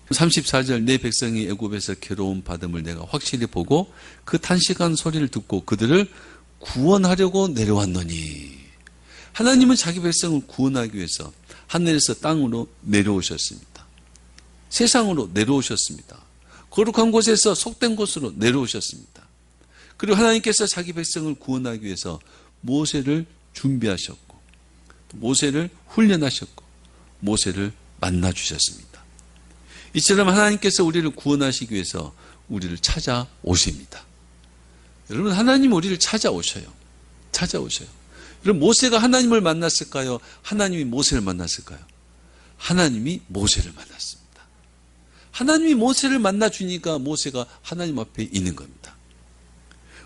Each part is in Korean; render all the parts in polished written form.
34절 내 백성이 애굽에서 괴로움 받음을 내가 확실히 보고 그 탄식한 소리를 듣고 그들을 구원하려고 내려왔노니. 하나님은 자기 백성을 구원하기 위해서 하늘에서 땅으로 내려오셨습니다. 세상으로 내려오셨습니다. 거룩한 곳에서 속된 곳으로 내려오셨습니다. 그리고 하나님께서 자기 백성을 구원하기 위해서 모세를 준비하셨고 모세를 훈련하셨고 모세를 만나주셨습니다. 이처럼 하나님께서 우리를 구원하시기 위해서 우리를 찾아오십니다. 여러분, 하나님 우리를 찾아오셔요. 여러분, 모세가 하나님을 만났을까요? 하나님이 모세를 만났을까요? 하나님이 모세를 만났습니다. 하나님이 모세를 만나주니까 모세가 하나님 앞에 있는 겁니다.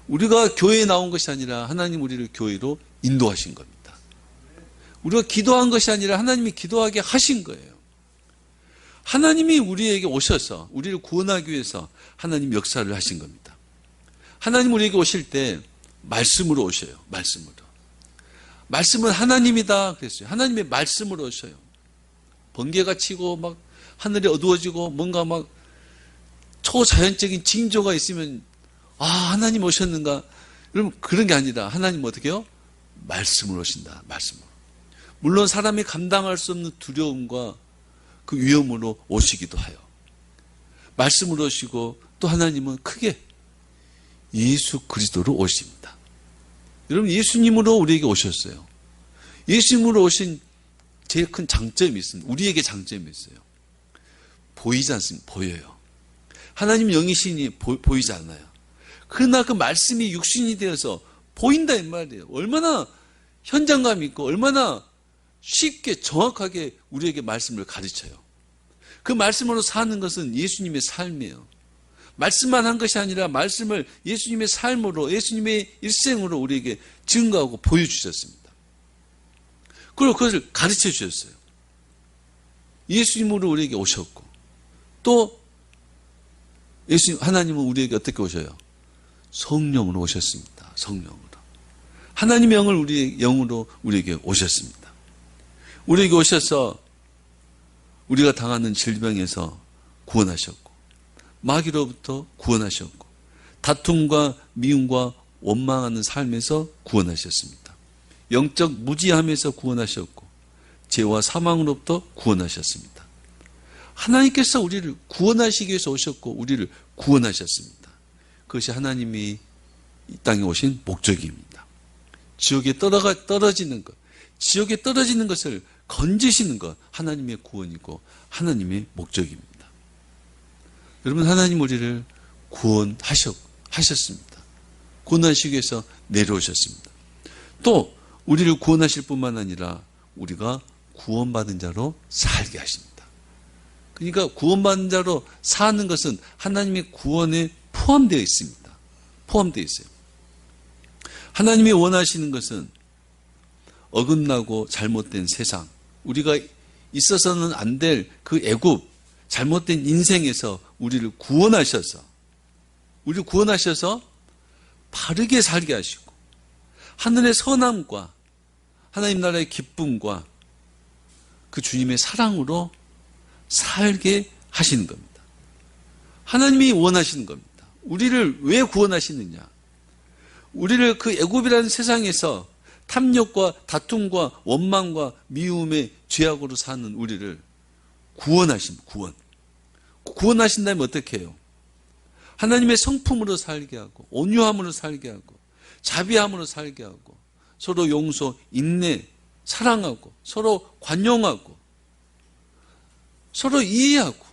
우리가 교회에 나온 것이 아니라 하나님 우리를 교회로 인도하신 겁니다. 우리가 기도한 것이 아니라 하나님이 기도하게 하신 거예요. 하나님이 우리에게 오셔서 우리를 구원하기 위해서 하나님 역사를 하신 겁니다. 하나님 우리에게 오실 때 말씀으로 오셔요. 말씀은 하나님이다 그랬어요. 하나님의 말씀으로 오셔요. 번개가 치고 막 하늘이 어두워지고 뭔가 막 초자연적인 징조가 있으면 하나님 오셨는가? 여러분, 그런 게 아니라 하나님 어떻게 해요? 말씀으로 오신다. 말씀으로. 물론 사람이 감당할 수 없는 두려움과 그 위험으로 오시기도 해요. 말씀으로 오시고 또 하나님은 크게 예수 그리스도로 오십니다. 여러분, 예수님으로 우리에게 오셨어요. 예수님으로 오신 제일 큰 장점이 있습니다. 우리에게 장점이 있어요. 보이지 않습니다. 보여요. 하나님 영이시니 보이지 않아요. 그러나 그 말씀이 육신이 되어서 보인다 이 말이에요. 얼마나 현장감이 있고 얼마나 쉽게 정확하게 우리에게 말씀을 가르쳐요. 그 말씀으로 사는 것은 예수님의 삶이에요. 말씀만 한 것이 아니라 말씀을 예수님의 삶으로 예수님의 일생으로 우리에게 증거하고 보여주셨습니다. 그리고 그것을 가르쳐 주셨어요. 예수님으로 우리에게 오셨고 또 예수님 하나님은 우리에게 어떻게 오셔요? 성령으로 오셨습니다. 성령으로. 하나님의 영을 우리의 영으로 우리에게 오셨습니다. 우리에게 오셔서 우리가 당하는 질병에서 구원하셨고 마귀로부터 구원하셨고 다툼과 미움과 원망하는 삶에서 구원하셨습니다. 영적 무지함에서 구원하셨고 죄와 사망으로부터 구원하셨습니다. 하나님께서 우리를 구원하시기 위해서 오셨고 우리를 구원하셨습니다. 그것이 하나님이 이 땅에 오신 목적입니다. 지옥에 떨어지는 것, 지옥에 떨어지는 것을 건지시는 것, 하나님의 구원이고 하나님의 목적입니다. 여러분, 하나님 우리를 구원하셨습니다. 구원하시기 위해서 내려오셨습니다. 또 우리를 구원하실 뿐만 아니라 우리가 구원받은 자로 살게 하십니다. 그러니까 구원받은 자로 사는 것은 하나님의 구원에 포함되어 있습니다. 포함되어 있어요. 하나님이 원하시는 것은 어긋나고 잘못된 세상, 우리가 있어서는 안 될 그 애굽, 잘못된 인생에서 우리를 구원하셔서 바르게 살게 하시고 하늘의 선함과 하나님 나라의 기쁨과 그 주님의 사랑으로 살게 하시는 겁니다. 하나님이 원하시는 겁니다. 우리를 왜 구원하시느냐? 우리를 그 애굽이라는 세상에서 탐욕과 다툼과 원망과 미움의 죄악으로 사는 우리를 구원하십니다. 구원하신다면 어떻게 해요? 하나님의 성품으로 살게 하고 온유함으로 살게 하고 자비함으로 살게 하고 서로 용서, 인내, 사랑하고 서로 관용하고 서로 이해하고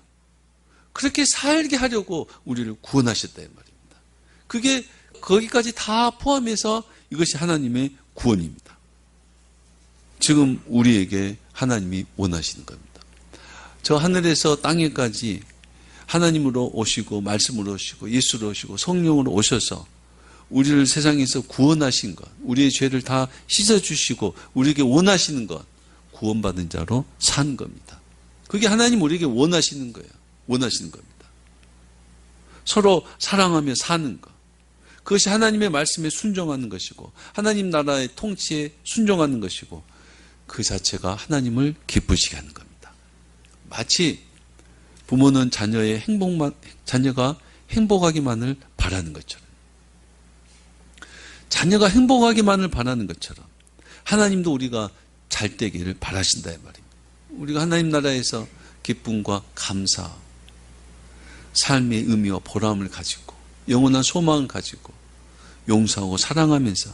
그렇게 살게 하려고 우리를 구원하셨다 이 말입니다. 그게 거기까지 다 포함해서 이것이 하나님의 구원입니다. 지금 우리에게 하나님이 원하시는 겁니다. 저 하늘에서 땅에까지 하나님으로 오시고 말씀으로 오시고 예수로 오시고 성령으로 오셔서 우리를 세상에서 구원하신 것, 우리의 죄를 다 씻어주시고 우리에게 원하시는 것, 구원받은 자로 산 겁니다. 그게 하나님 우리에게 원하시는 거예요. 원하시는 겁니다. 서로 사랑하며 사는 것. 그것이 하나님의 말씀에 순종하는 것이고 하나님 나라의 통치에 순종하는 것이고 그 자체가 하나님을 기쁘시게 하는 겁니다. 마치 부모는 자녀가 행복하기만을 바라는 것처럼, 자녀가 행복하기만을 바라는 것처럼 하나님도 우리가 잘 되기를 바라신다 이 말입니다. 우리가 하나님 나라에서 기쁨과 감사, 삶의 의미와 보람을 가지고 영원한 소망을 가지고 용서하고 사랑하면서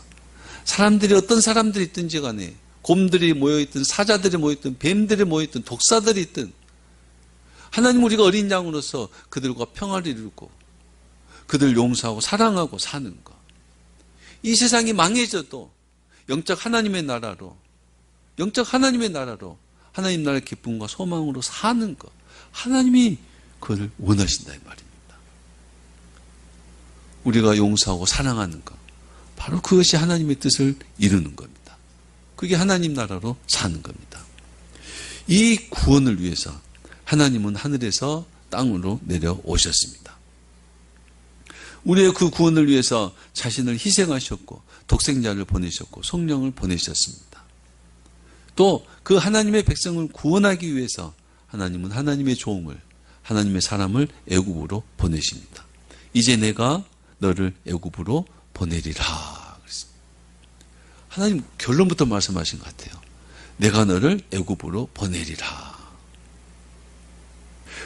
사람들이 어떤 사람들이 있든지 간에 곰들이 모여있든 사자들이 모여있든 뱀들이 모여있든 독사들이 있든 하나님 우리가 어린 양으로서 그들과 평화를 이루고 그들 용서하고 사랑하고 사는 것. 이 세상이 망해져도 영적 하나님의 나라로 하나님 나라의 기쁨과 소망으로 사는 것. 하나님이 그걸 원하신다 이 말입니다. 우리가 용서하고 사랑하는 것. 바로 그것이 하나님의 뜻을 이루는 겁니다. 그게 하나님 나라로 사는 겁니다. 이 구원을 위해서 하나님은 하늘에서 땅으로 내려오셨습니다. 우리의 그 구원을 위해서 자신을 희생하셨고 독생자를 보내셨고 성령을 보내셨습니다. 또 그 하나님의 백성을 구원하기 위해서 하나님은 하나님의 종을, 하나님의 사람을 애굽으로 보내십니다. 이제 내가 너를 애굽으로 보내리라. 하나님 결론부터 말씀하신 것 같아요. 내가 너를 애굽으로 보내리라.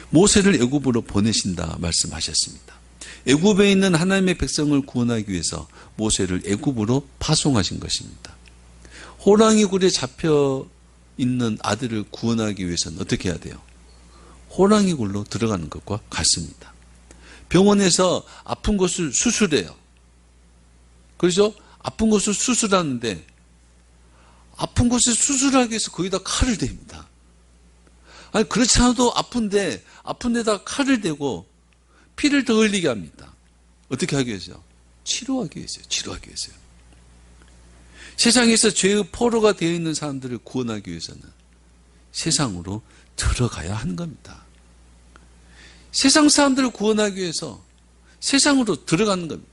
모세를 애굽으로 보내신다 말씀하셨습니다. 애굽에 있는 하나님의 백성을 구원하기 위해서 모세를 애굽으로 파송하신 것입니다. 호랑이 굴에 잡혀 있는 아들을 구원하기 위해서는 어떻게 해야 돼요? 호랑이 굴로 들어가는 것과 같습니다. 병원에서 아픈 곳을 수술해요. 그래서 아픈 곳을 수술하는데 아픈 곳을 수술하기 위해서 거기다 칼을 댑니다. 아니 그렇지 않아도 아픈데 아픈 데다 칼을 대고 피를 더 흘리게 합니다. 어떻게 하기 위해서요? 치료하기 위해서요. 치료하기 위해서요. 세상에서 죄의 포로가 되어 있는 사람들을 구원하기 위해서는 세상으로 들어가야 하는 겁니다. 세상 사람들을 구원하기 위해서 세상으로 들어가는 겁니다.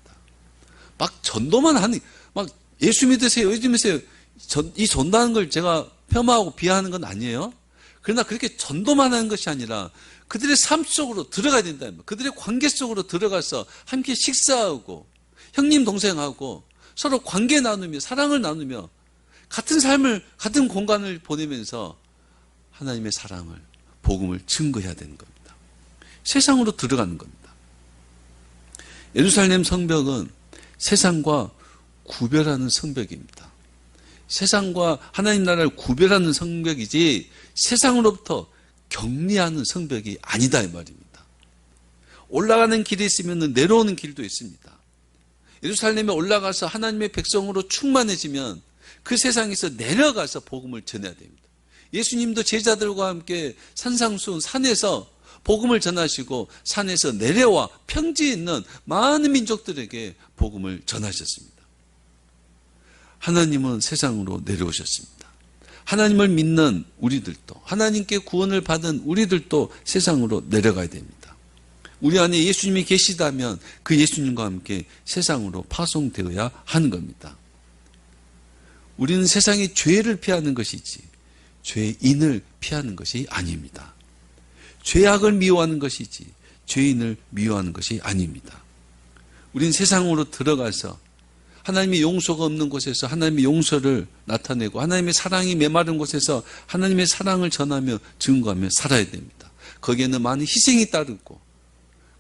막 전도만 하는, 막 예수 믿으세요, 예수 믿으세요. 이 전도하는 걸 제가 폄하하고 비하하는 건 아니에요. 그러나 그렇게 전도만 하는 것이 아니라 그들의 삶 속으로 들어가야 된다. 그들의 관계 속으로 들어가서 함께 식사하고 형님 동생하고 서로 관계 나누며 사랑을 나누며 같은 삶을 같은 공간을 보내면서 하나님의 사랑을 복음을 증거해야 되는 겁니다. 세상으로 들어가는 겁니다. 예루살렘 성벽은 세상과 구별하는 성벽입니다. 세상과 하나님 나라를 구별하는 성벽이지 세상으로부터 격리하는 성벽이 아니다 이 말입니다. 올라가는 길이 있으면 내려오는 길도 있습니다. 예루살렘에 올라가서 하나님의 백성으로 충만해지면 그 세상에서 내려가서 복음을 전해야 됩니다. 예수님도 제자들과 함께 산상수훈 산에서 복음을 전하시고 산에서 내려와 평지에 있는 많은 민족들에게 복음을 전하셨습니다. 하나님은 세상으로 내려오셨습니다. 하나님을 믿는 우리들도 하나님께 구원을 받은 우리들도 세상으로 내려가야 됩니다. 우리 안에 예수님이 계시다면 그 예수님과 함께 세상으로 파송되어야 하는 겁니다. 우리는 세상의 죄를 피하는 것이지 죄인을 피하는 것이 아닙니다. 죄악을 미워하는 것이지 죄인을 미워하는 것이 아닙니다. 우리는 세상으로 들어가서 하나님의 용서가 없는 곳에서 하나님의 용서를 나타내고 하나님의 사랑이 메마른 곳에서 하나님의 사랑을 전하며 증거하며 살아야 됩니다. 거기에는 많은 희생이 따르고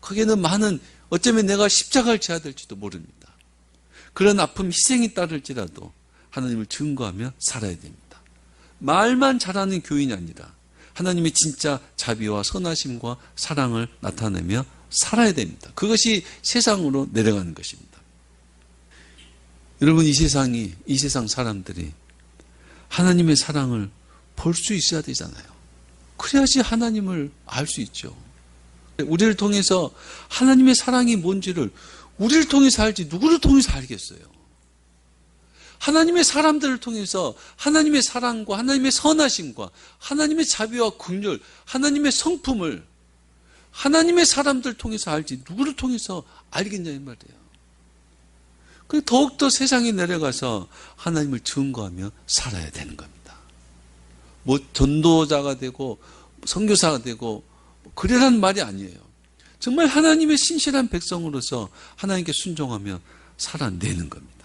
거기에는 많은 어쩌면 내가 십자가를 져야 될지도 모릅니다. 그런 아픔 희생이 따를지라도 하나님을 증거하며 살아야 됩니다. 말만 잘하는 교인이 아니라 하나님의 진짜 자비와 선하심과 사랑을 나타내며 살아야 됩니다. 그것이 세상으로 내려가는 것입니다. 여러분 이 세상 사람들이 하나님의 사랑을 볼 수 있어야 되잖아요. 그래야지 하나님을 알 수 있죠. 우리를 통해서 하나님의 사랑이 뭔지를 우리를 통해서 알지 누구를 통해서 알겠어요. 하나님의 사람들을 통해서 하나님의 사랑과 하나님의 선하심과 하나님의 자비와 긍휼, 하나님의 성품을 하나님의 사람들 통해서 알지 누구를 통해서 알겠냐 이 말이에요. 더욱더 세상에 내려가서 하나님을 증거하며 살아야 되는 겁니다. 뭐 전도자가 되고 선교사가 되고 그래라는 말이 아니에요. 정말 하나님의 신실한 백성으로서 하나님께 순종하며 살아내는 겁니다.